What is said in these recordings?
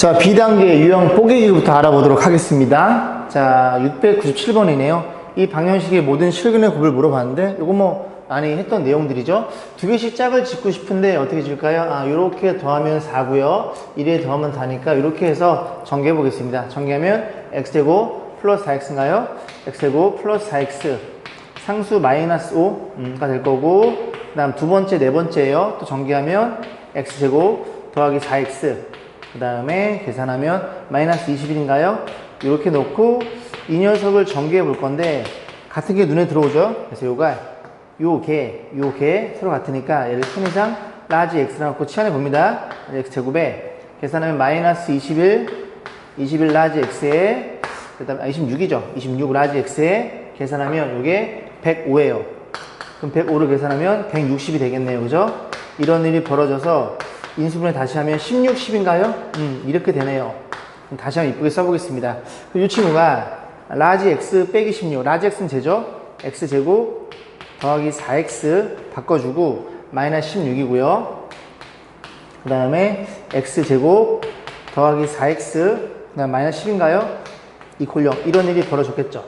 자, B단계 유형 뽀개기부터 알아보도록 하겠습니다. 자, 697번이네요. 이 방정식의 모든 실근의 곱을 물어봤는데, 이거 뭐 많이 했던 내용들이죠. 두 개씩 짝을 짓고 싶은데 어떻게 줄까요? 아, 요렇게 더하면 4고요. 1에 더하면 4니까 이렇게 해서 전개해 보겠습니다. 전개하면 x제곱 플러스 4x인가요? x제곱 플러스 4x 상수 마이너스 5가 될 거고, 그 다음 두 번째, 네 번째예요. 또 전개하면 x제곱 더하기 4x, 그 다음에 계산하면 마이너스 21인가요? 이렇게 놓고 이 녀석을 전개해 볼 건데 같은 게 눈에 들어오죠? 그래서 요게 서로 같으니까 얘를 편의상 라지 x라 놓고 치환해 봅니다. x제곱에 계산하면 마이너스 21 라지 x에, 그 다음에 26이죠. 26 라지 x에 계산하면 요게 105예요. 그럼 105를 계산하면 160이 되겠네요. 그죠? 이런 일이 벌어져서 인수분해 다시 하면 16, 10인가요? 이렇게 되네요. 그럼 다시 한번 이쁘게 써보겠습니다. 이 친구가 라지 x 빼기 16, 라지 x는 제죠? x제곱 더하기 4x 바꿔주고 마이너스 16이고요. 그 다음에 x제곱 더하기 4x, 그 다음 마이너스 10인가요? 이퀄 0. 이런 일이 벌어졌겠죠?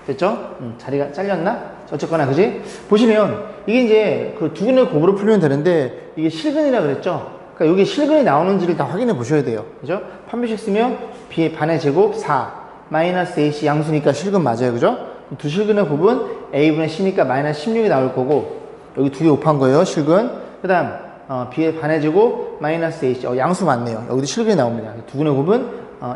됐죠? 자리가 잘렸나? 어쨌거나, 그지? 보시면, 이게 이제 그 두 개의 곱으로 풀면 되는데, 이게 실근이라 그랬죠? 그러니까 여기 실근이 나오는지를 다 확인해 보셔야 돼요. 그죠? 판별식 쓰면 b의 반의 제곱 4, 마이너스 ac 양수니까 실근 맞아요. 그죠? 두 실근의 곱은 a분의 c니까 마이너스 16이 나올 거고, 여기 두 개 곱한 거예요, 실근. 그 다음, b의 반의 제곱 마이너스 ac, 양수 맞네요. 여기도 실근이 나옵니다. 두 근의 곱은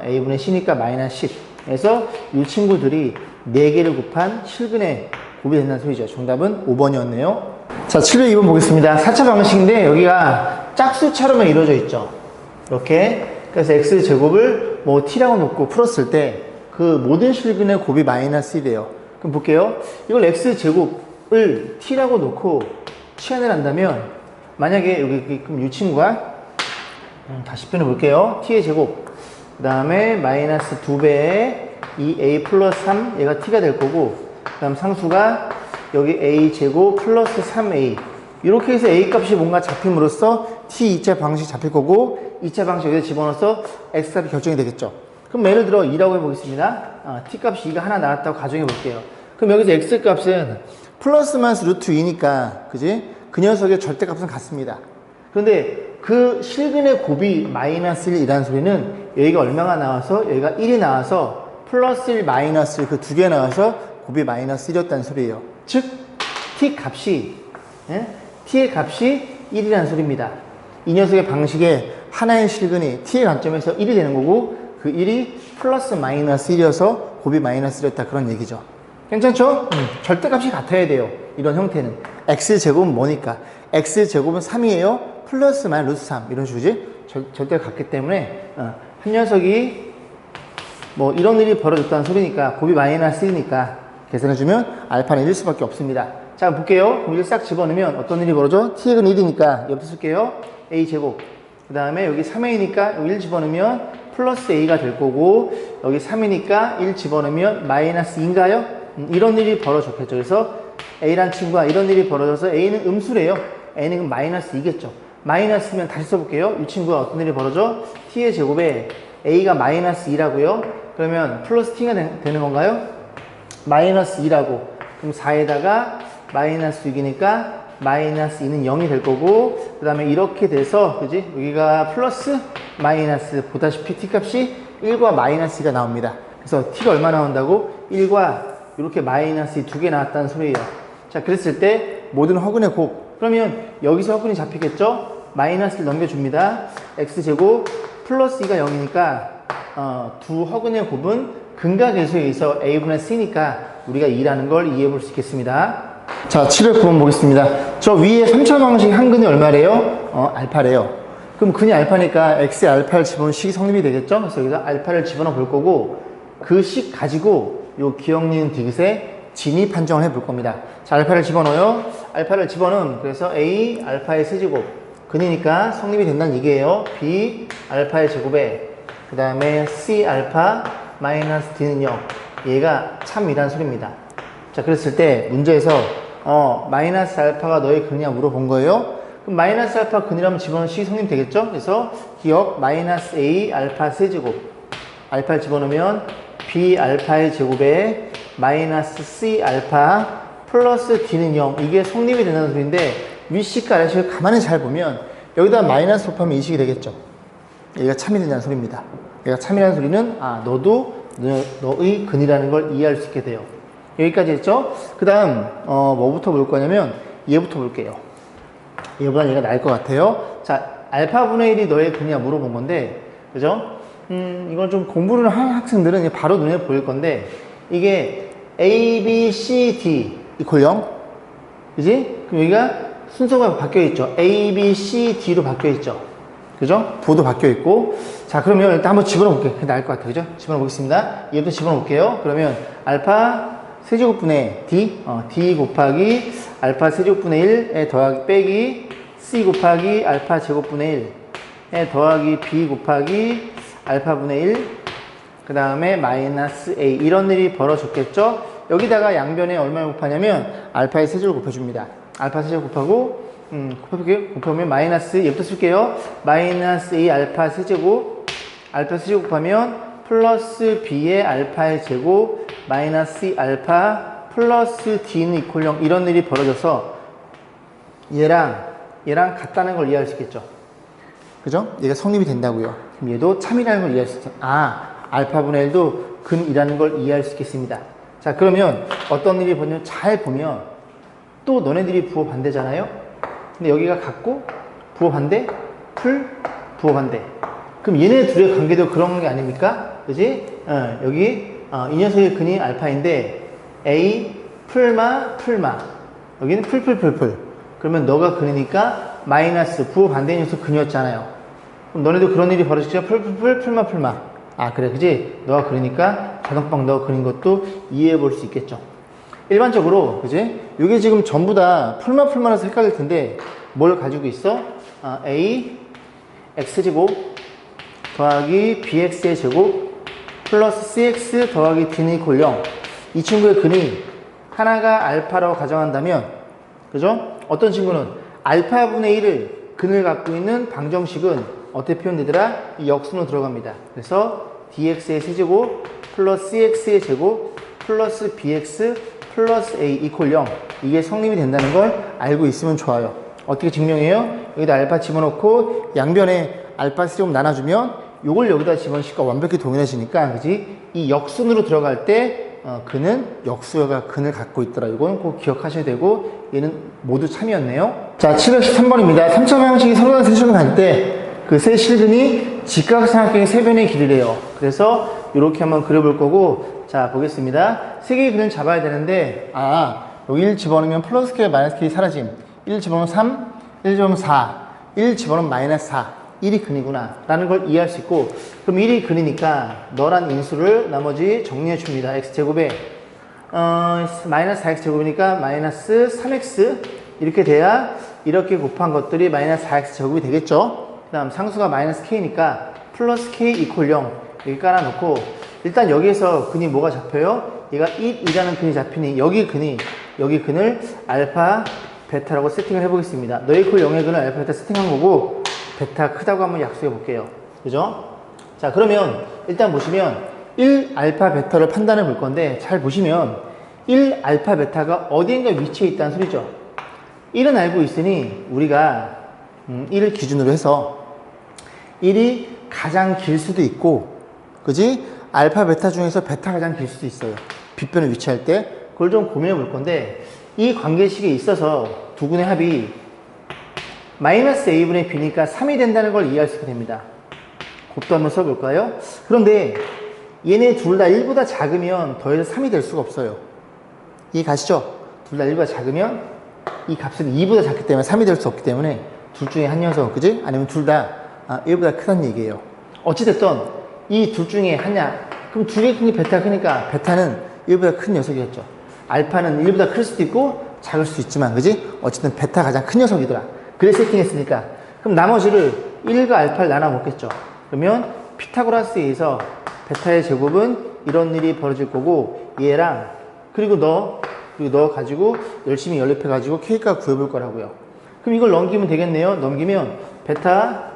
a분의 c니까 마이너스 10. 그래서 이 친구들이 4개를 곱한 실근의 곱이 된다는 소리죠. 정답은 5번이었네요. 자, 702번 보겠습니다. 4차 방식인데 여기가 짝수처럼 이루어져 있죠. 이렇게. 그래서 x제곱을 뭐 t라고 놓고 풀었을 때 그 모든 실근의 곱이 마이너스 1이에요. 그럼 볼게요. 이걸 x제곱을 t라고 놓고 치환을 한다면 만약에 여기 그럼 이 친구가 다시 표현해 볼게요. t의 제곱 그 다음에 마이너스 2배의 2a 플러스 3 얘가 t가 될 거고, 그 다음 상수가 여기 a 제곱 플러스 3a 이렇게 해서 a 값이 뭔가 잡힘으로써 t 2차 방식이 잡힐 거고, 2차 방식 여기다 집어넣어서 x 값이 결정이 되겠죠. 그럼 예를 들어 2라고 해보겠습니다. t 값이 2가 하나 나왔다고 가정해 볼게요. 그럼 여기서 x 값은 플러스 마이너스 루트 2니까 그지? 그 녀석의 절대값은 같습니다. 그런데 그 실근의 곱이 마이너스 1이라는 소리는 여기가 얼마가 나와서 여기가 1이 나와서 플러스 1 마이너스 1 그 두 개 나와서 곱이 마이너스 1이었다는 소리예요. 즉 t 값이 t의 값이 1이라는 소리입니다. 이 녀석의 방식에 하나의 실근이 t의 관점에서 1이 되는 거고, 그 1이 플러스 마이너스 1이어서 곱이 마이너스 1이었다 그런 얘기죠. 괜찮죠? 절대값이 같아야 돼요. 이런 형태는. x제곱은 뭐니까? x제곱은 3이에요. 플러스 마이너스 루트 3 이런 식이지? 절대가 같기 때문에 한 녀석이 뭐 이런 일이 벌어졌다는 소리니까 곱이 마이너스 1이니까 계산해주면 알파는 1일 수밖에 없습니다. 자, 볼게요. 그럼 1 싹 집어넣으면 어떤 일이 벌어져? t의 근 1이니까 옆에 쓸게요. a제곱 그 다음에 여기 3a니까 여기 1 집어넣으면 플러스 a가 될 거고, 여기 3이니까 1 집어넣으면 마이너스 2인가요? 이런 일이 벌어졌겠죠. 그래서 a란 친구가 이런 일이 벌어져서 a는 음수래요. a는 마이너스 2겠죠. 마이너스면 다시 써볼게요. 이 친구가 어떤 일이 벌어져? t의 제곱에 a가 마이너스 2라고요. 그러면 플러스 t가 되는 건가요? 마이너스 2라고. 그럼 4에다가 마이너스 6이니까 마이너스 2는 0이 될 거고, 그 다음에 이렇게 돼서 그지? 여기가 플러스 마이너스 보다시피 t 값이 1과 마이너스 2가 나옵니다. 그래서 t가 얼마 나온다고? 1과 이렇게 마이너스 2 두 개 나왔다는 소리예요. 자, 그랬을 때 모든 허근의 곱, 그러면 여기서 허근이 잡히겠죠? 마이너스를 넘겨줍니다. x제곱 플러스 2가 0이니까 두 허근의 곱은 근각계수에 의해서 a분의 c니까 우리가 2라는 걸 이해해 볼 수 있겠습니다. 자, 709번 보겠습니다. 저 위에 3차 방식 한 근이 얼마래요? 알파래요. 그럼 근이 알파니까 x에 알파를 집어넣은 식이 성립이 되겠죠? 그래서 여기서 알파를 집어넣어 볼 거고, 그 식 가지고 요 기억니은 디귿에 진위 판정을 해 볼 겁니다. 자, 알파를 집어넣어요. 알파를 집어넣으면 그래서 a 알파의 세제곱 근이니까 성립이 된다는 얘기예요. b 알파의 제곱에 그 다음에 c 알파 마이너스 d는 0. 얘가 참이라는 소리입니다. 자, 그랬을 때 문제에서 마이너스 알파가 너의 근이냐 물어본 거예요. 그럼 마이너스 알파 근이라면 집어넣으면 식이 성립되겠죠? 그래서 기억 마이너스 A 알파 세제곱 알파를 집어넣으면 B 알파의 제곱에 마이너스 C 알파 플러스 D는 0 이게 성립이 된다는 소리인데 위식과 아래식을 가만히 잘 보면 여기다 마이너스 곱하면 이 식이 되겠죠. 얘가 참이 된다는 소리입니다. 얘가 참이라는 소리는 너도 너의 근이라는 걸 이해할 수 있게 돼요. 여기까지 했죠? 그 다음 뭐부터 볼 거냐면 얘부터 볼게요. 얘보다 얘가 나을 것 같아요. 자, 알파분의 1이 너의 근이야 물어본 건데 그죠? 이건 좀 공부를 한 학생들은 바로 눈에 보일 건데 이게 A, B, C, D 이퀄 0 그지? 그럼 여기가 순서가 바뀌어 있죠. A, B, C, D로 바뀌어 있죠. 그죠? 보도 바뀌어 있고 자 그러면 일단 한번 집어넣어 볼게요. 그게 나을 것 같아요. 그죠? 집어넣어 보겠습니다. 얘도 집어넣어 볼게요. 그러면 알파 세제곱분의 D D 곱하기 알파 세제곱분의 1에 더하기 빼기 C 곱하기 알파 제곱분의 1에 더하기 B 곱하기 알파분의 1 그 다음에 마이너스 A 이런 일이 벌어졌겠죠? 여기다가 양변에 얼마를 곱하냐면 알파의 세제곱을 곱해줍니다. 알파 세제곱 곱하고 곱하면 마이너스 얘부터 쓸게요. 마이너스 A 알파 세제곱 알파 세제곱 곱하면 플러스 B의 알파의 제곱 마이너스 C 알파 플러스 D는 이퀄 0 이런 일이 벌어져서 얘랑 같다는 걸 이해할 수 있겠죠. 그죠? 얘가 성립이 된다고요. 그럼 얘도 참이라는 걸 이해할 수 있죠. 알파분의 1도 근이라는 걸 이해할 수 있겠습니다. 자, 그러면 어떤 일이 벌어지면 잘 보면 또 너네들이 부호 반대잖아요? 근데 여기가 같고 부호 반대, 부호 반대. 그럼 얘네 둘의 관계도 그런 게 아닙니까? 그지? 여기 이 녀석의 근이 알파인데 A 풀마 여기는 풀 그러면 너가 근이니까 마이너스 부호 반대인 녀석 근이었잖아요. 그럼 너네도 그런 일이 벌어지죠? 풀마 그래 그지? 너가 그러니까 자동방 너가 그린 것도 이해해 볼 수 있겠죠. 일반적으로 그지? 이게 지금 전부 다 풀마라서 헷갈릴 텐데 뭘 가지고 있어? A x제곱 더하기 bx의 제곱 플러스 cx 더하기 d는 이퀄 0 이 친구의 근이 하나가 알파라고 가정한다면 그죠? 어떤 친구는 알파분의 1을 근을 갖고 있는 방정식은 어떻게 표현되더라? 이 역순으로 들어갑니다. 그래서 dx의 세제곱 플러스 cx의 제곱 플러스 bx 플러스 a 이퀄 0 이게 성립이 된다는 걸 알고 있으면 좋아요. 어떻게 증명해요? 여기다 알파 집어넣고 양변에 알파 세제곱 나눠주면 요걸 여기다 집어넣으니까 완벽히 동일해지니까 그지? 이 역순으로 들어갈 때 근은 역수여가 근을 갖고 있더라. 이건 꼭 기억하셔야 되고 얘는 모두 참이었네요. 자 713번입니다. 3차 방식이 서로간 세실근 갈 때 그 세 실근이 직각삼각형의 세 변의 길이래요. 그래서 이렇게 한번 그려볼 거고 자 보겠습니다. 세 개의 근을 잡아야 되는데 여기 1 집어넣으면 플러스 K 마이너스 K 사라짐 1 집어넣으면 3 1 집어넣으면 4 1 집어넣으면 마이너스 4 1이 근이구나 라는 걸 이해할 수 있고 그럼 1이 근이니까 너란 인수를 나머지 정리해 줍니다. x제곱에 마이너스 4x제곱이니까 마이너스 3x 이렇게 돼야 이렇게 곱한 것들이 마이너스 4x제곱이 되겠죠. 그 다음 상수가 마이너스 k니까 플러스 k 이퀄 0 여기 깔아놓고 일단 여기에서 근이 뭐가 잡혀요? 얘가 1이라는 근이 잡히니 여기 근을 알파 베타라고 세팅을 해보겠습니다. 너의 이퀄 0의 근을 알파 베타 세팅한 거고 베타 크다고 한번 약속해 볼게요. 그죠? 자 그러면 일단 보시면 1 알파 베타를 판단해 볼 건데 잘 보시면 1 알파 베타가 어디인가 위치해 있다는 소리죠. 1은 알고 있으니 우리가 1을 기준으로 해서 1이 가장 길 수도 있고 그지? 알파 베타 중에서 베타 가장 길 수도 있어요. 빗변에 위치할 때 그걸 좀 고민해 볼 건데 이 관계식에 있어서 두 근의 합이 마이너스 a분의 b니까 3이 된다는 걸 이해할 수 있게 됩니다. 곱도 한번 써볼까요? 그런데 얘네 둘 다 1보다 작으면 더해서 3이 될 수가 없어요. 이해 가시죠? 둘 다 1보다 작으면 이 값은 2보다 작기 때문에 3이 될 수 없기 때문에 둘 중에 한 녀석, 그지? 아니면 둘 다 1보다 크다는 얘기예요. 어찌됐든 이 둘 중에 하냐? 그럼 두 개 큰 게 베타 크니까 베타는 1보다 큰 녀석이었죠. 알파는 1보다 클 수도 있고 작을 수도 있지만, 그지? 어쨌든 베타 가장 큰 녀석이더라. 그래 세팅했으니까. 그럼 나머지를 1과 알파를 나눠 먹겠죠. 그러면 피타고라스에 의해서 베타의 제곱은 이런 일이 벌어질 거고 얘랑 그리고 너 가지고 열심히 연립해 가지고 K값 구해볼 거라고요. 그럼 이걸 넘기면 되겠네요. 넘기면 베타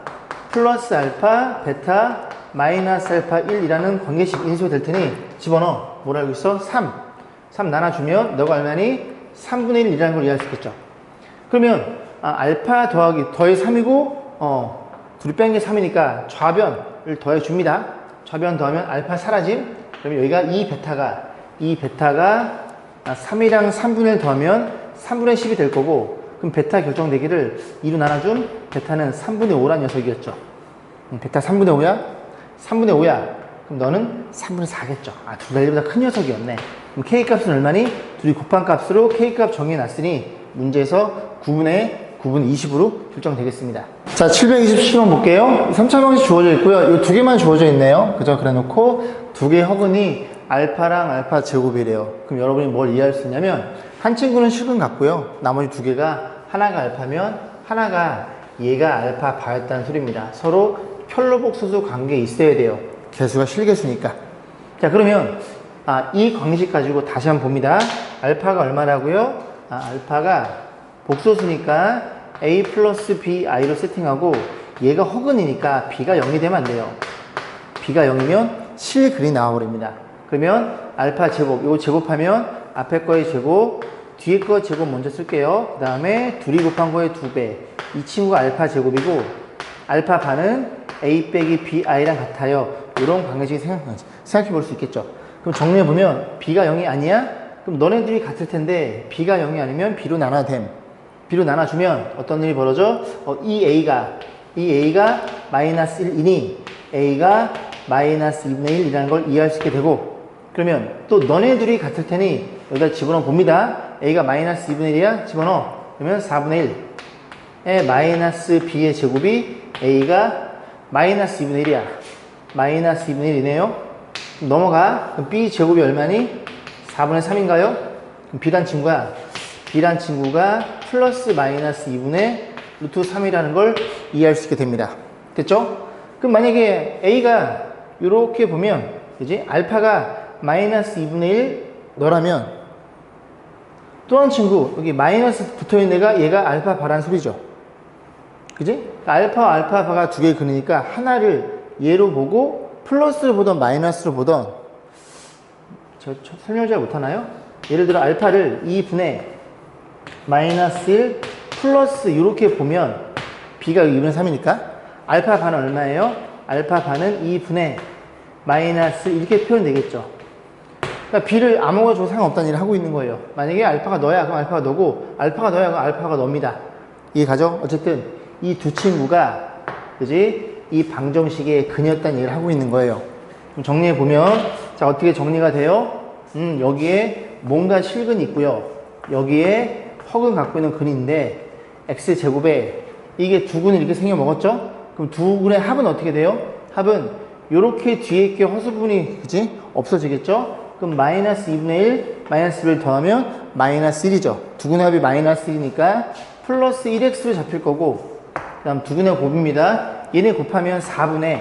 플러스 알파 베타 마이너스 알파 1이라는 관계식 인수가 될 테니 집어넣어. 뭐라 알고 있어? 3 나눠주면 너가 얼마니? 3분의 1이라는 걸 이해할 수 있겠죠. 그러면 알파 더하기 더해 3이고 둘이 뺀 게 3이니까 좌변을 더해 줍니다. 좌변 더하면 알파 사라짐. 그러면 여기가 이 베타가 3이랑 3분의 1 더하면 3분의 10이 될 거고, 그럼 베타 결정되기를 2로 나눠준 베타는 3분의 5란 녀석이었죠. 베타 3분의 5야? 3분의 5야. 그럼 너는 3분의 4겠죠. 둘 다 1보다 큰 녀석이었네. 그럼 K값은 얼마니? 둘이 곱한 값으로 K값 정해놨으니 문제에서 9분의 20으로 결정되겠습니다. 자, 727번 볼게요. 3차 방식 주어져 있고요. 이 두 개만 주어져 있네요. 그죠? 그래 놓고 두 개의 허근이 알파랑 알파 제곱이래요. 그럼 여러분이 뭘 이해할 수 있냐면, 한 친구는 실근 같고요. 나머지 두 개가 하나가 알파면 하나가 얘가 알파 바였다는 소리입니다. 서로 혈로복소수 관계에 있어야 돼요. 개수가 실개수니까. 자, 그러면 이 관계식 가지고 다시 한번 봅니다. 알파가 얼마라고요? 알파가 복소수니까 a 플러스 bi로 세팅하고, 얘가 허근이니까 b가 0이 되면 안 돼요. b가 0이면 실근이 나와버립니다. 그러면 알파 제곱, 이거 제곱하면 앞에 거의 제곱, 뒤에 거 제곱 먼저 쓸게요. 그 다음에 둘이 곱한 거의 2배. 이 친구가 알파 제곱이고, 알파 반은 a 빼기 bi랑 같아요. 이런 관계식이 생각해 볼 수 있겠죠. 그럼 정리해보면 b가 0이 아니야? 그럼 너네들이 같을 텐데 b가 0이 아니면 b로 나눠야 됨. b로 나눠주면 어떤 일이 벌어져? 이 a가 마이너스 1이니 a가 마이너스 2분의 1이라는 걸 이해할 수 있게 되고, 그러면 또 너네들이 같을 테니 여기다 집어넣어 봅니다. a가 마이너스 2분의 1이야? 집어넣어. 그러면 4분의 1에 마이너스 b의 제곱이 a가 마이너스 2분의 1이야. 마이너스 2분의 1이네요. 넘어가. 그럼 b 제곱이 얼마니? 4분의 3인가요? 그럼 b란 친구가 플러스 마이너스 2분의 루트 3이라는 걸 이해할 수 있게 됩니다. 됐죠? 그럼 만약에 a가 이렇게 보면, 그지? 알파가 마이너스 2분의 1 너라면, 또 한 친구 여기 마이너스 붙어있는 애가 얘가 알파 바란 소리죠. 그지? 알파와 알파 바가 두 개 근이니까 하나를 얘로 보고 플러스로 보던 마이너스로 보던, 저 설명 잘 못하나요? 예를 들어 알파를 2분의 마이너스 1 플러스 이렇게 보면 b가 2분의 3이니까 알파 반은 얼마예요? 알파 반은 2분의 마이너스 이렇게 표현되겠죠. 그러니까 b를 아무거나 줘도 상관없다는 일을 하고 있는 거예요. 만약에 알파가 너야, 그럼 알파가 너고, 알파가 너야, 그럼 알파가 너입니다. 이해 가죠? 어쨌든 이 두 친구가, 그지? 이 방정식의 근이었다는 얘기를 하고 있는 거예요. 그럼 정리해보면, 자, 어떻게 정리가 돼요? 여기에 뭔가 실근이 있고요. 여기에 허근 갖고 있는 근인데, x제곱에 이게 두 근이 이렇게 생겨 먹었죠? 그럼 두 근의 합은 어떻게 돼요? 합은 요렇게 뒤에 있게 허수 부분이, 그지? 없어지겠죠? 그럼 마이너스 2분의 1, 마이너스 1을 더하면 마이너스 1이죠. 두 근의 합이 마이너스 1이니까 플러스 1x로 잡힐 거고, 그 다음 두 근의 곱입니다. 얘네 곱하면 4분의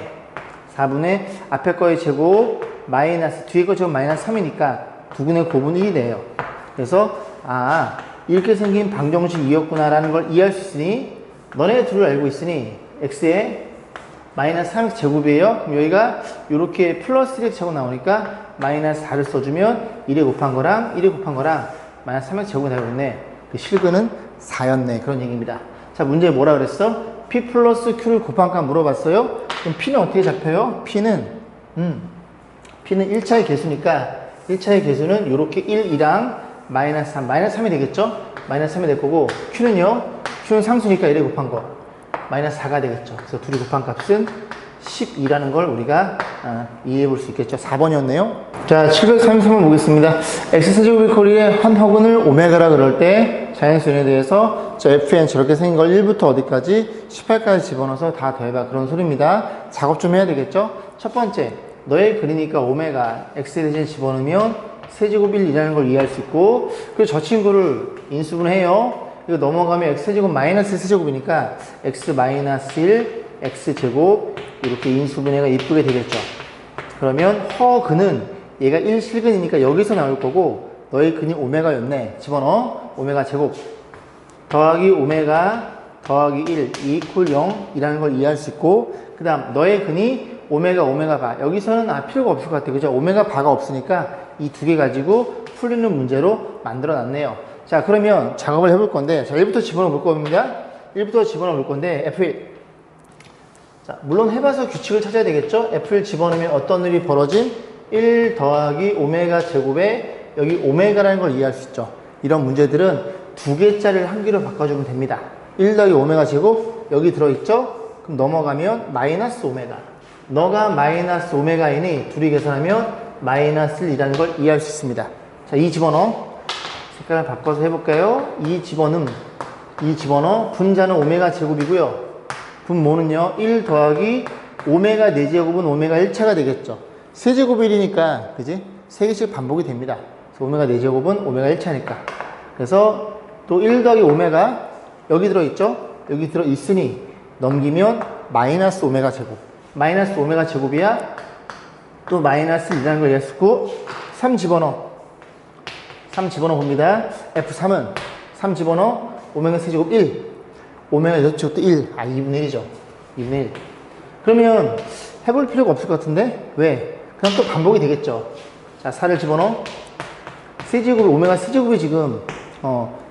앞에 거의 제곱 마이너스 뒤에 거 제곱 마이너스 3이니까 두 근의 곱은 1이 돼요. 그래서 이렇게 생긴 방정식이었구나 라는 걸 이해할 수 있으니, 너네 둘을 알고 있으니 x에 마이너스 3x 제곱이에요. 그럼 여기가 이렇게 플러스 1x 제곱 나오니까 마이너스 4를 써주면 1에 곱한 거랑 마이너스 3x 제곱이 나오겠네. 그 실근은 4였네. 그런 얘기입니다. 자, 문제에 뭐라 그랬어? p 플러스 q를 곱한 값 물어봤어요. 그럼 p는 어떻게 잡혀요? p는 1차의 개수니까 1차의 개수는 이렇게 1, 2랑 마이너스 3이 되겠죠? 마이너스 3이 될 거고, q는요? q는 상수니까 1에 곱한 거 마이너스 4가 되겠죠. 그래서 둘이 곱한 값은 12라는 걸 우리가 이해해 볼 수 있겠죠. 4번이었네요. 자, 733번 보겠습니다. x세제곱의 거리의 한 허근을 오메가라 그럴 때 자연수연에 대해서 저 fn 저렇게 생긴 걸 1부터 어디까지 18까지 집어넣어서 다 더해봐, 그런 소리입니다. 작업 좀 해야 되겠죠. 첫 번째, 너의 그리니까 오메가 x에 대신 집어넣으면 세제곱 1이라는 걸 이해할 수 있고, 그리고 저 친구를 인수분해요. 이거 넘어가면 x제곱 마이너스 세제곱이니까 x 마이너스 1 x제곱 이렇게 인수분해가 이쁘게 되겠죠. 그러면 허근은 얘가 1실근이니까 여기서 나올 거고, 너의 근이 오메가였네. 집어넣어. 오메가 제곱 더하기 오메가 더하기 1 이퀄 0이라는 걸 이해할 수 있고, 그 다음 너의 근이 오메가 바. 여기서는 필요가 없을 것 같아요. 그죠? 오메가 바가 없으니까 이 두 개 가지고 풀리는 문제로 만들어 놨네요. 자, 그러면 작업을 해볼 건데, 자, 1부터 집어넣어 볼 겁니다. 1부터 집어넣어 볼 건데, F1. 자, 물론 해봐서 규칙을 찾아야 되겠죠? F를 집어넣으면 어떤 일이 벌어짐? 1 더하기 오메가 제곱에 여기 오메가라는 걸 이해할 수 있죠. 이런 문제들은 두 개짜리를 한 개로 바꿔주면 됩니다. 1 더하기 오메가 제곱 여기 들어있죠? 그럼 넘어가면 마이너스 오메가. 너가 마이너스 오메가이니 둘이 계산하면 마이너스 1이라는 걸 이해할 수 있습니다. 자, 2 집어넣어. 색깔을 바꿔서 해볼까요? 2 집어넣어. 분자는 오메가 제곱이고요. 분모는요, 1 더하기 오메가 4제곱은 오메가 1차가 되겠죠. 세제곱 1이니까, 그지? 3개씩 반복이 됩니다. 그래서 오메가 4제곱은 오메가 1차니까. 그래서 또 1 더하기 오메가 여기 들어있죠? 여기 들어있으니 넘기면 마이너스 오메가 제곱. 마이너스 오메가 제곱이야 또 마이너스 1이라는 걸 이해했고, 3 집어넣어. 3 집어넣어 봅니다. F3은 3 집어넣어. 오메가 세제곱 1. 오메가 6제곱도 1. 2분의 1이죠. 2분의 1. 그러면 해볼 필요가 없을 것 같은데? 왜? 그냥 또 반복이 되겠죠. 자, 4를 집어넣어. 세제곱, 오메가 세제곱이 지금,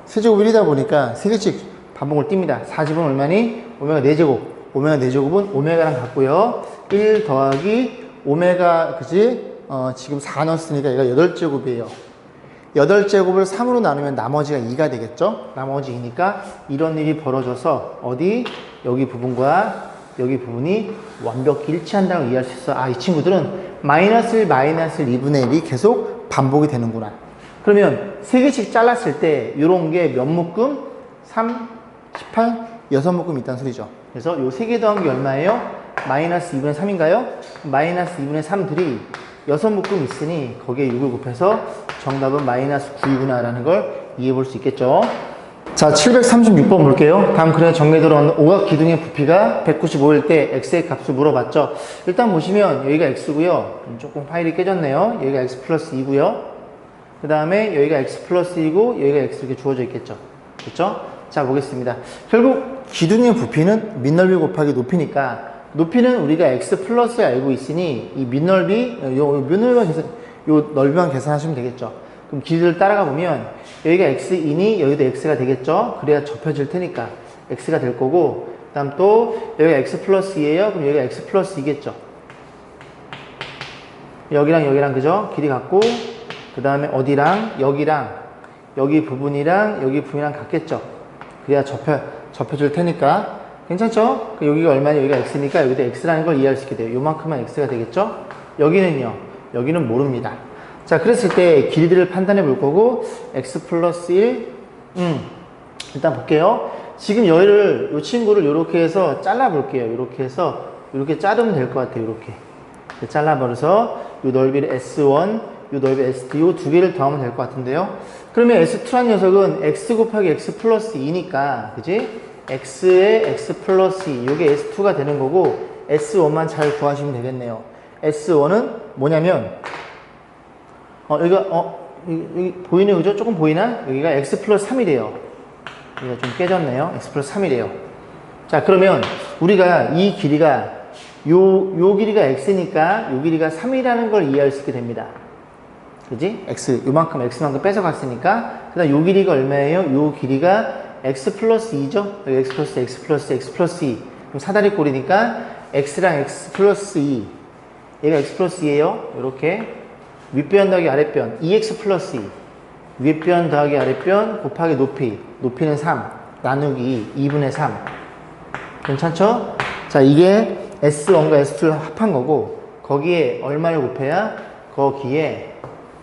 세제곱 1이다 보니까 3개씩 반복을 띱니다. 4 집어넣으면 얼마니? 오메가 4제곱. 오메가 4제곱은 오메가랑 같고요. 1 더하기 오메가, 그지? 지금 4 넣었으니까 얘가 8제곱이에요. 8제곱을 3으로 나누면 나머지가 2가 되겠죠? 나머지 2니까 이런 일이 벌어져서 어디? 여기 부분과 여기 부분이 완벽히 일치한다고 이해할 수 있어. 이 친구들은 마이너스 1, 마이너스 1, 2분의 1이 계속 반복이 되는구나. 그러면 3개씩 잘랐을 때 이런 게 몇 묶음? 3, 18, 6묶음 있다는 소리죠. 그래서 요 3개 더한 게 얼마예요? 마이너스 2분의 3인가요? 마이너스 2분의 3들이 6묶음 있으니 거기에 6을 곱해서 정답은 마이너스 9이구나 라는 걸 이해해 볼 수 있겠죠. 자, 736번 볼게요. 다음 그래서 정리되어 있는 오각 기둥의 부피가 195일 때 x의 값을 물어봤죠. 일단 보시면 여기가 x고요. 조금 파일이 깨졌네요. 여기가 x 플러스 2고요. 그 다음에 여기가 x 플러스 2고 여기가 x 이렇게 주어져 있겠죠. 그렇죠? 자, 보겠습니다. 결국 기둥의 부피는 밑넓이 곱하기 높이니까 높이는 우리가 x 플러스 알고 있으니 이 밑넓이 요 넓이만 계산하시면 되겠죠. 그럼 길이를 따라가 보면 여기가 x이니 여기도 x가 되겠죠. 그래야 접혀질 테니까 x가 될 거고, 그 다음 또 여기가 x 플러스 2예요. 그럼 여기가 x 플러스 2겠죠. 여기랑 여기랑 그죠? 길이 같고, 그 다음에 어디랑 여기랑 여기 부분이랑 여기 부분이랑 같겠죠. 그래야 접혀질 테니까 괜찮죠? 여기가 얼마냐? 여기가 x니까 여기도 x라는 걸 이해할 수 있게 돼요. 요만큼만 x가 되겠죠? 여기는요? 여기는 모릅니다. 자, 그랬을 때 길이들을 판단해 볼 거고, x 플러스 1, 일단 볼게요. 지금 요 친구를 이렇게 해서 잘라 볼게요. 이렇게 해서, 이렇게 자르면 될 것 같아요. 이렇게 잘라버려서, 요 넓이를 s1, 요 넓이 s2, 요 두 개를 더하면 될 것 같은데요. 그러면 s2란 녀석은 x 곱하기 x 플러스 2니까, 그지? x에 x 플러스 2, 요게 s2가 되는 거고, s1만 잘 구하시면 되겠네요. S1은 뭐냐면, 여기 보이네, 그죠? 조금 보이나? 여기가 x 플러스 3이래요. 여기가 좀 깨졌네요. x 플러스 3이래요. 자, 그러면 우리가 이 길이가, 요 길이가 x니까 요 길이가 3이라는 걸 이해할 수 있게 됩니다. 그지? 요만큼, x만큼 뺏어갔으니까. 그 다음 요 길이가 얼마예요? 요 길이가 x 플러스 2죠? 여기 x 플러스 x 플러스 x 플러스 2. 그럼 사다리 꼴이니까 x랑 x 플러스 2. 얘가 x 플러스 2예요. 이렇게 윗변 더하기 아랫변 2x 플러스 2. 윗변 더하기 아랫변 곱하기 높이. 높이는 3. 나누기 2분의 3. 괜찮죠? 자, 이게 S1과 S2를 합한 거고, 거기에 얼마를 곱해야 거기에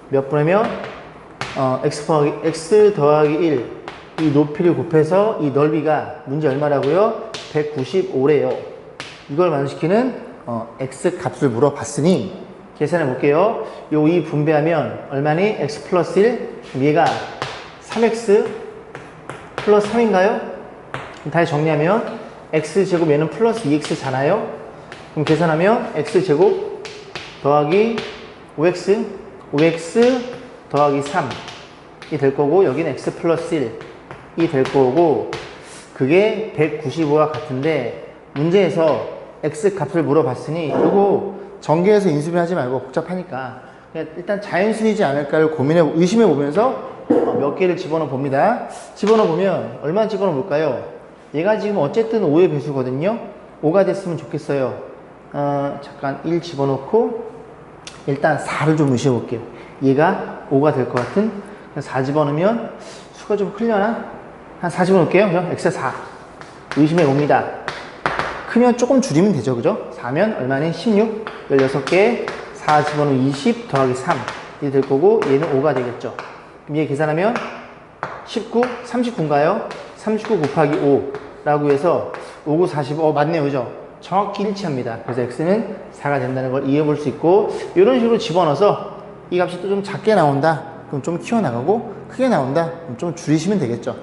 몇 분이면 x 더하기 1. 이 높이를 곱해서 이 넓이가 문제 얼마라고요? 195래요. 이걸 만족시키는 x 값을 물어봤으니 계산해 볼게요. 요 2 분배하면 얼마니? x 플러스 1. 얘가 3x 플러스 3인가요? 다시 정리하면 x제곱 얘는 플러스 2x잖아요. 그럼 계산하면 x제곱 더하기 5x 더하기 3이 될 거고, 여기는 x 플러스 1이 될 거고, 그게 195와 같은데 문제에서 x 값을 물어봤으니 이거 전개해서 인수분 하지 말고 복잡하니까 그냥 일단 자연수이지 않을까를 의심해 보면서 몇 개를 집어넣어 봅니다. 집어넣어 보면 얼마 집어넣어 볼까요? 얘가 지금 어쨌든 5의 배수거든요. 5가 됐으면 좋겠어요. 잠깐 1 집어넣고 일단 4를 좀 의심해 볼게요. 얘가 5가 될 것 같은 4 집어넣으면 수가 좀 크려나? 한 4 집어넣을게요. 그죠? x 4 의심해 봅니다. 크면 조금 줄이면 되죠. 그죠? 4면 얼마니? 16 16개 4 집어넣으면 20 더하기 3 이게 될 거고 얘는 5가 되겠죠. 그럼 얘 계산하면 19, 39인가요? 39 곱하기 5라고 해서 5, 9, 45 맞네요. 그죠? 정확히 일치합니다. 그래서 x는 4가 된다는 걸 이해해 볼 수 있고 이런 식으로 집어넣어서 이 값이 또 좀 작게 나온다. 그럼 좀 키워나가고 크게 나온다. 그럼 좀 줄이시면 되겠죠.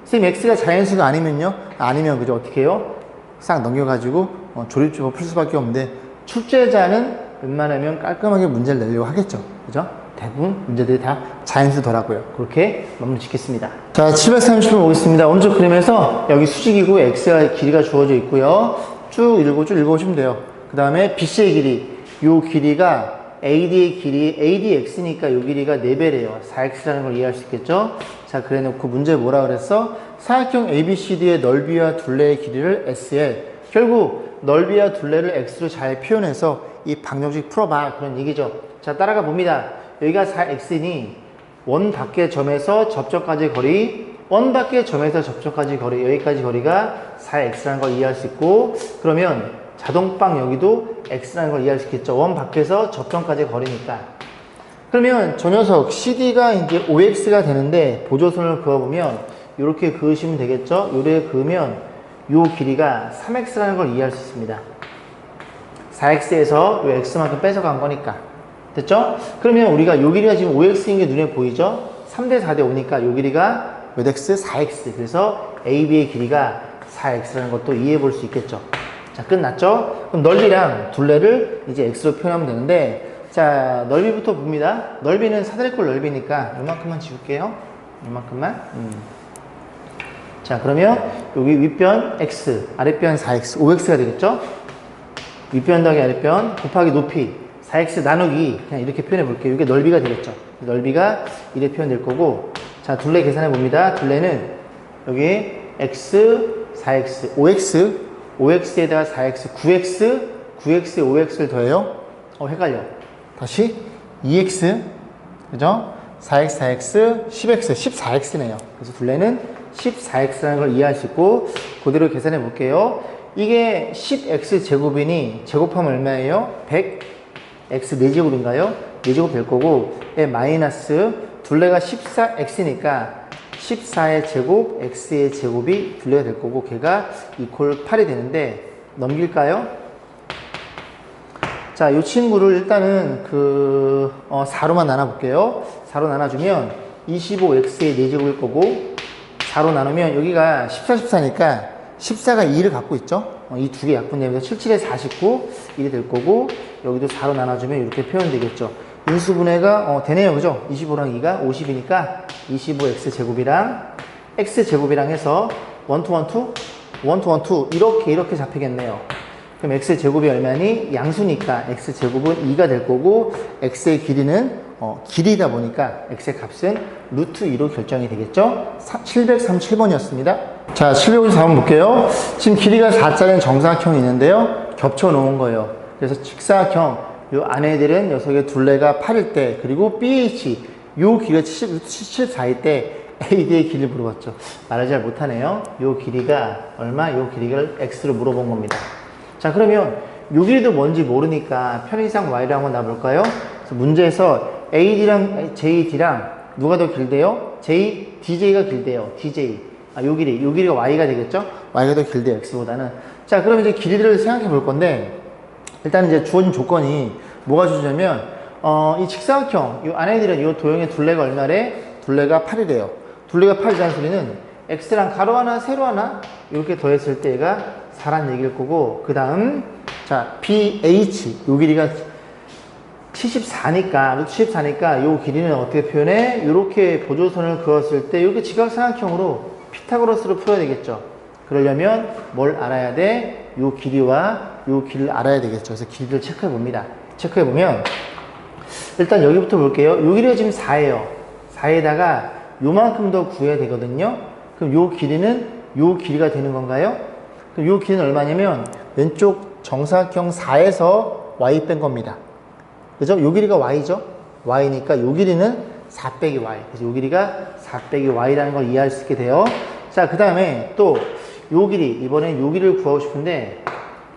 선생님 x가 자연수가 아니면요? 아니면 그죠? 어떻게 해요? 싹 넘겨가지고 조립주어 풀 수밖에 없는데 출제자는 웬만하면 깔끔하게 문제를 내려고 하겠죠. 그죠? 대부분 문제들이 다 자연수더라고요. 그렇게 마무리 짓겠습니다. 자, 730번 보겠습니다. 오른쪽 그림에서 여기 수직이고 x가 길이가 주어져 있고요. 쭉 읽어보시면 돼요. 그 다음에 BC의 길이, 요 길이가 AD의 길이, ADX니까 요 길이가 4배래요. 4X라는 걸 이해할 수 있겠죠? 자, 그래 놓고 문제 뭐라 그랬어? 사각형 ABCD의 넓이와 둘레의 길이를 SL. 결국 넓이와 둘레를 X로 잘 표현해서 이 방정식 풀어봐. 그런 얘기죠. 자, 따라가 봅니다. 여기가 4X니 원 밖의 점에서 접촉까지 거리, 원 밖의 점에서 접촉까지 거리, 여기까지 거리가 4X라는 걸 이해할 수 있고, 그러면 자동빵 여기도 X라는 걸 이해할 수 있겠죠. 원 밖에서 접점까지 거리니까. 그러면 저 녀석 CD가 이제 OX가 되는데 보조선을 그어보면 이렇게 그으시면 되겠죠. 요래 그으면 요 길이가 3X라는 걸 이해할 수 있습니다. 4X에서 요 X만큼 뺏어간 거니까. 됐죠? 그러면 우리가 요 길이가 지금 5X인 게 눈에 보이죠? 3대 4대 5니까 요 길이가 몇 X? 4X. 그래서 AB의 길이가 4X라는 것도 이해해 볼 수 있겠죠. 자, 끝났죠? 그럼 넓이랑 둘레를 이제 X로 표현하면 되는데, 자, 넓이부터 봅니다. 넓이는 사다리꼴 넓이니까 요만큼만 지울게요. 요만큼만. 자, 그러면 여기 윗변 X, 아랫변 4X, 5X가 되겠죠? 윗변 더하기 아랫변 곱하기 높이 4X 나누기 그냥 이렇게 표현해 볼게요. 이게 넓이가 되겠죠? 넓이가 이렇게 표현될 거고, 자, 둘레 계산해 봅니다. 둘레는 여기 X, 4X, 5X, 5X에다가 4X, 9X, 9X에 5X를 더해요. 헷갈려. 다시 2X, 그죠? 4X, 4X, 10X, 14X네요. 그래서 둘레는 14X라는 걸 이해할 수 있고, 그대로 계산해 볼게요. 이게 10X 제곱이니, 제곱하면 얼마예요? 100X 4제곱인가요? 4제곱 될 거고, 마이너스, 둘레가 14X니까, 14의 제곱, x의 제곱이 둘레가 될 거고 걔가 이퀄 8이 되는데 넘길까요? 자, 이 친구를 일단은 4로만 나눠볼게요. 4로 나눠주면 25x의 4제곱일 거고 4로 나누면 여기가 14, 14니까 14가 2를 갖고 있죠? 이 두 개 약분되면서 77에 49 1이 될 거고 여기도 4로 나눠주면 이렇게 표현되겠죠. 인수분해가 되네요. 그죠? 25랑 2가 50이니까 25x 제곱이랑 x 제곱이랑 해서 1 to 1 이렇게 잡히겠네요. 그럼 x 제곱이 얼마니? 양수니까 x 제곱은 2가 될 거고 x의 길이는 길이다 보니까 x의 값은 루트 2로 결정이 되겠죠? 737번이었습니다. 자, 754번 볼게요. 지금 길이가 4짜리는 정사각형이 있는데요. 겹쳐 놓은 거예요. 그래서 직사각형 요 안에들은 녀석의 둘레가 8일 때, 그리고 BH, 요 길이가 74일 때 AD의 길이를 물어봤죠. 말을 잘 못하네요. 요 길이가 얼마? 요 길이를 X로 물어본 겁니다. 자, 그러면 요 길이도 뭔지 모르니까 편의상 Y를 한번 놔볼까요? 그래서 문제에서 AD랑 JD랑 누가 더 길대요? DJ가 길대요. DJ. 요 길이가 Y가 되겠죠? Y가 더 길대요. X보다는. 자, 그럼 이제 길이를 생각해 볼 건데, 일단 이제 주어진 조건이 뭐가 주냐면 이 직사각형 이 안에들은 이 도형의 둘레가 얼마래? 둘레가 8이래요. 둘레가 8이라는 소리는 x랑 가로 하나 세로 하나 이렇게 더했을 때 얘가 4란 얘기일 거고, 그 다음 자 BH 요 길이가 74니까 요 길이는 어떻게 표현해? 이렇게 보조선을 그었을 때 이렇게 지각삼각형으로 피타고라스로 풀어야 되겠죠. 그러려면 뭘 알아야 돼? 요 길이와 요 길이를 알아야 되겠죠. 그래서 길이를 체크해 봅니다. 체크해 보면 일단 여기부터 볼게요. 요 길이가 지금 4예요. 4에다가 요만큼 더 구해야 되거든요. 그럼 요 길이는 요 길이가 되는 건가요? 그럼 요 길이는 얼마냐면 왼쪽 정사각형 4에서 y 뺀 겁니다. 그죠? 요 길이가 y죠? y니까 요 길이는 4 빼기 y. 그래서 요 길이가 4 빼기 y라는 걸 이해할 수 있게 돼요. 자, 그 다음에 또 요 길이, 이번엔 요 길이를 구하고 싶은데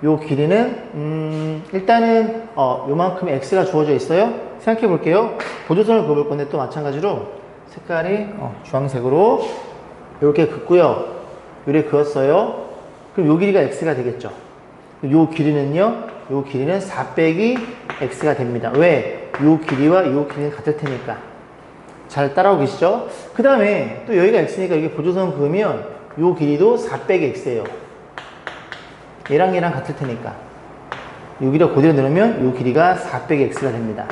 요 길이는 일단은 요만큼 x가 주어져 있어요. 생각해 볼게요. 보조선을 그어볼 건데 또 마찬가지로 색깔이 주황색으로 이렇게 긋고요. 요래 그었어요. 그럼 요 길이가 x가 되겠죠. 요 길이는요, 요 길이는 4 빼기 x가 됩니다. 왜? 요 길이와 요 길이는 같을 테니까. 잘 따라오고 계시죠? 그 다음에 또 여기가 x니까 여기 보조선 그으면 요 길이도 4 빼기 x예요. 얘랑 얘랑 같을 테니까. 요 길이가 그대로 넣으면 요 길이가 4 빼기 x가 됩니다.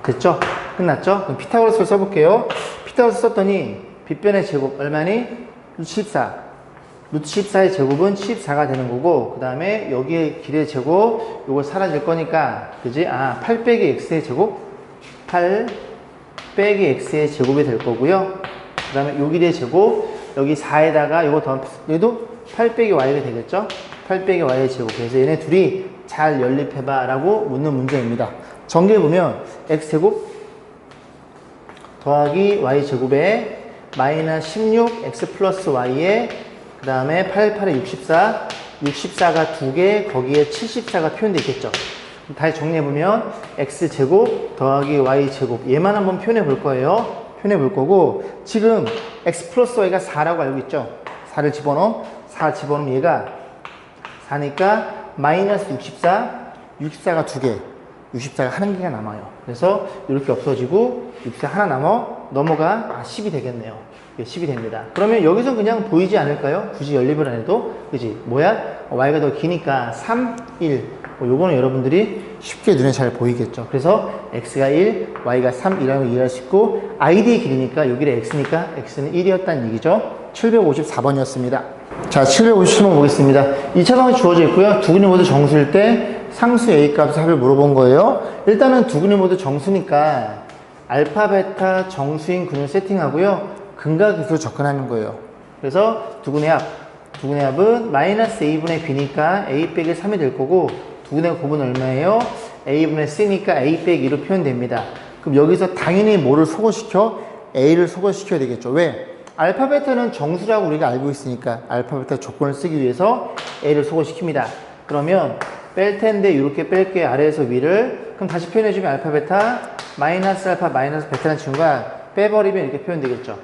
됐죠? 끝났죠? 그럼 피타고라스를 써볼게요. 피타고라스 썼더니 빗변의 제곱 얼마니? 루트 14. 루트 14의 제곱은 14가 되는 거고, 그 다음에 여기에 길의 제곱, 요거 사라질 거니까, 그지? 8 빼기 x의 제곱? 8 빼기 x의 제곱이 될 거고요. 그 다음에 요 길의 제곱, 여기 4에다가 요거 더, 얘도 8 빼기 y가 되겠죠? 8 빼기 y의 제곱. 그래서 얘네 둘이 잘 연립해봐 라고 묻는 문제입니다. 정리해보면, x제곱 더하기 y제곱에 마이너스 16 x 플러스 y에 그 다음에 8, 8에 64, 64가 2개, 거기에 74가 표현되어 있겠죠. 다시 정리해보면 x제곱 더하기 y제곱 얘만 한번 표현해 볼 거예요. 표현해 볼 거고 지금 x 플러스 y가 4라고 알고 있죠. 4를 집어넣어. 4 집어넣으면 얘가 4니까 마이너스 64, 64가 2개, 64가 1개가 남아요. 그래서 이렇게 없어지고 64 하나 넘어가 10이 되겠네요. 10이 됩니다. 그러면 여기서 그냥 보이지 않을까요? 굳이 연립을 안 해도. 그지? 뭐야? y가 더 기니까 3, 1. 요거는 여러분들이 쉽게 눈에 잘 보이겠죠. 그래서 x가 1, y가 3, 2라고 이해할 수 있고 id의 길이니까 여기를 x니까 x는 1이었다는 얘기죠. 754번이었습니다. 자, 757번 보겠습니다. 2차 방법이 주어져 있고요. 두 근이 모두 정수일 때 상수 a 값의 합을 물어본 거예요. 일단은 두 근이 모두 정수니까 알파, 베타 정수인 근을 세팅하고요. 근과 기수로 접근하는 거예요. 그래서 두 근의 합은 마이너스 a분의 b니까 a 빼기 3이 될 거고 두 근의 곱은 얼마예요? a분의 c니까 a 빼기 2로 표현됩니다. 그럼 여기서 당연히 뭐를 소거시켜? a를 소거시켜야 되겠죠. 왜? 알파, 베타는 정수라고 우리가 알고 있으니까 알파, 베타 조건을 쓰기 위해서 a를 소거시킵니다. 그러면 뺄 텐데 이렇게 뺄게 아래에서 위를. 그럼 다시 표현해주면 알파, 베타 마이너스 알파, 마이너스 베타라는 친구가 빼버리면 이렇게 표현되겠죠.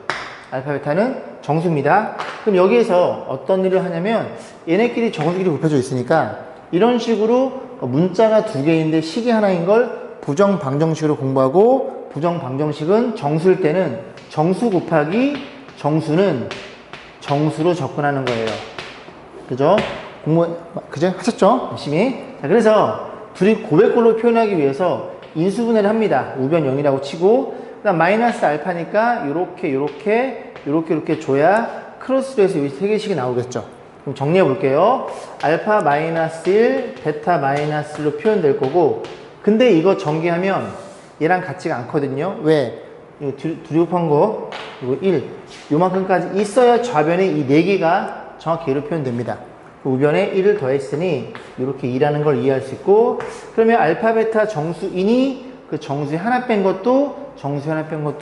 알파, 베타는 정수입니다. 그럼 여기에서 어떤 일을 하냐면 얘네끼리 정수끼리 곱해져 있으니까 이런 식으로 문자가 두 개인데 식이 하나인 걸 부정방정식으로 공부하고 부정방정식은 정수일 때는 정수 곱하기 정수는 정수로 접근하는 거예요. 그죠? 그죠? 하셨죠? 열심히. 자, 그래서 둘이 고백꼴로 표현하기 위해서 인수분해를 합니다. 우변 0이라고 치고 그 다음 마이너스 알파니까 요렇게 줘야 크로스로 해서 이 세 개씩이 나오겠죠. 그럼 정리해 볼게요. 알파 마이너스 1, 베타 마이너스 1로 표현될 거고 근데 이거 전개하면 얘랑 같지가 않거든요. 왜? 이거 둘이 곱한 거 이거 1 요만큼까지 있어야 좌변에 이 4개가 정확히 얘로 표현됩니다. 우변에 1을 더했으니 이렇게 2라는 걸 이해할 수 있고 그러면 알파, 베타 정수이니 그 정수에 하나 뺀 것도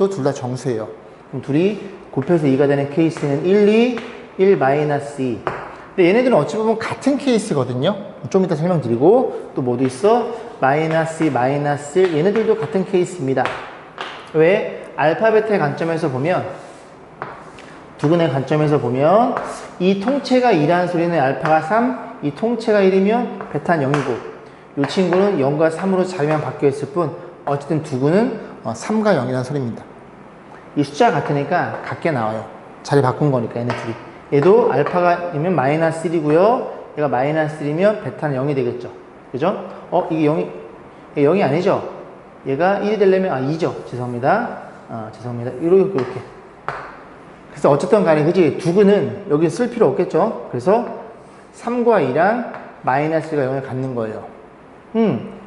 둘 다 정수예요. 그럼 둘이 곱해서 2가 되는 케이스는 1, 2, 1 마이너스 2. 근데 얘네들은 어찌 보면 같은 케이스거든요. 좀 이따 설명드리고 또 뭐도 있어? 마이너스 2, 마이너스 1 얘네들도 같은 케이스입니다. 왜? 알파, 베타의 관점에서 보면 두 근의 관점에서 보면 이 통체가 2라는 소리는 알파가 3, 이 통체가 1이면 베타는 0이고 이 친구는 0과 3으로 자리만 바뀌어 있을 뿐 어쨌든 두 근은 3과 0이라는 소리입니다. 이 숫자가 같으니까 같게 나와요. 자리 바꾼 거니까 얘네 둘이. 얘도 알파가 면 마이너스 1이고요. 얘가 마이너스 1이면 베타는 0이 되겠죠. 그죠? 이게 0이 아니죠? 얘가 1이 되려면 2죠. 죄송합니다. 죄송합니다. 이렇게. 그래서 어쨌든 간에 그지 두근은 여기 쓸 필요 없겠죠. 그래서 3과 2랑 마이너스가 0을 갖는 거예요.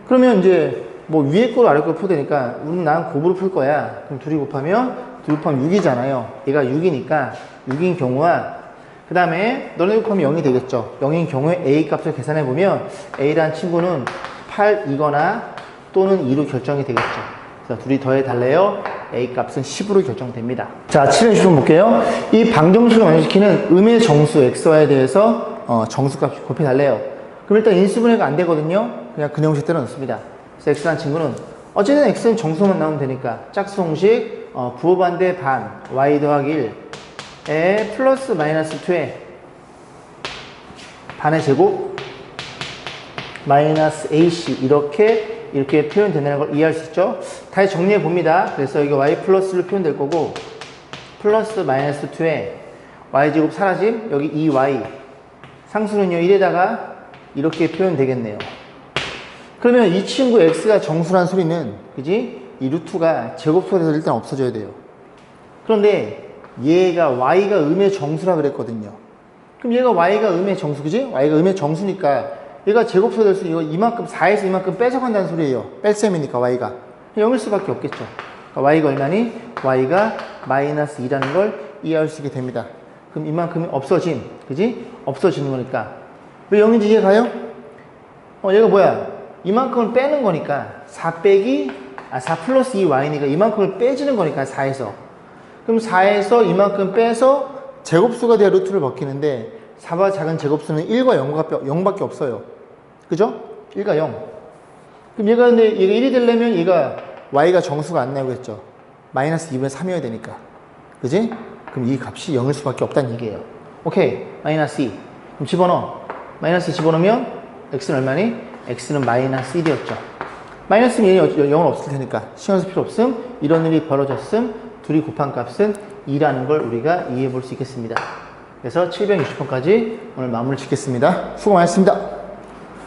그러면 이제 뭐 위에 거로 아래 거로 풀되니까 우리는 난 곱으로 풀 거야. 그럼 둘이 곱하면 6이잖아요. 얘가 6이니까 6인 경우와 그 다음에 너네 곱하면 0이 되겠죠. 0인 경우에 A 값을 계산해 보면 A라는 친구는 8이거나 또는 2로 결정이 되겠죠. 그래서 둘이 더해 달래요. A 값은 10으로 결정됩니다. 자, 7번 좀 볼게요. 이 방정식을 완성시키는 음의 정수 xy에 대해서 정수값 곱해 달래요. 그럼 일단 인수분해가 안 되거든요. 그냥 근형식 때려 넣습니다. 그래서 x라는 친구는 어쨌든 x는 정수만 나오면 되니까 짝수 공식 부호반대 반 y 더하기 1에 플러스 마이너스 2에 반의 제곱 마이너스 ac 이렇게 표현된다는 걸 이해할 수 있죠. 다시 정리해 봅니다. 그래서 이게 y 플러스로 표현될 거고 플러스 마이너스 2에 y제곱 사라짐 여기 2y 상수는요 1에다가 이렇게 표현되겠네요. 그러면 이 친구 x가 정수란 소리는 그지? 이 루트가 제곱수가 돼서 일단 없어져야 돼요. 그런데 얘가 y가 음의 정수라 그랬거든요. 그럼 얘가 y가 음의 정수 그지? y가 음의 정수니까 얘가 제곱수가 될 수 이거 이만큼 4에서 이만큼 뺏어간다는 소리예요. 뺄셈이니까 y가 0일 수밖에 없겠죠. 그러니까 y가 얼마니? y가 마이너스 2라는 걸 이해할 수 있게 됩니다. 그럼 이만큼이 없어진 그지? 없어지는 거니까 왜 0인지 이해가요? 얘가 뭐야? 이만큼을 빼는 거니까 4 플러스 2y니까 이만큼을 빼지는 거니까 4에서 그럼 4에서 이만큼 빼서 제곱수가 돼야 루트를 벗기는데 4와 작은 제곱수는 1과 0밖에 없어요. 그죠? 1과 0. 그럼 얘가 근데 얘가 1이 되려면 얘가 y가 정수가 안 나오겠죠. 마이너스 2분의 3이어야 되니까. 그지? 그럼 이 값이 0일 수밖에 없다는 얘기예요. 오케이. 마이너스 2. 그럼 집어넣어. 마이너스 2 집어넣으면 x는 얼마니? x는 마이너스 1이었죠. 마이너스는 0은 없을 테니까 신경 쓸 필요 없음. 이런 일이 벌어졌음. 둘이 곱한 값은 2라는 걸 우리가 이해해 볼 수 있겠습니다. 그래서 760번까지 오늘 마무리 짓겠습니다. 수고 많으셨습니다.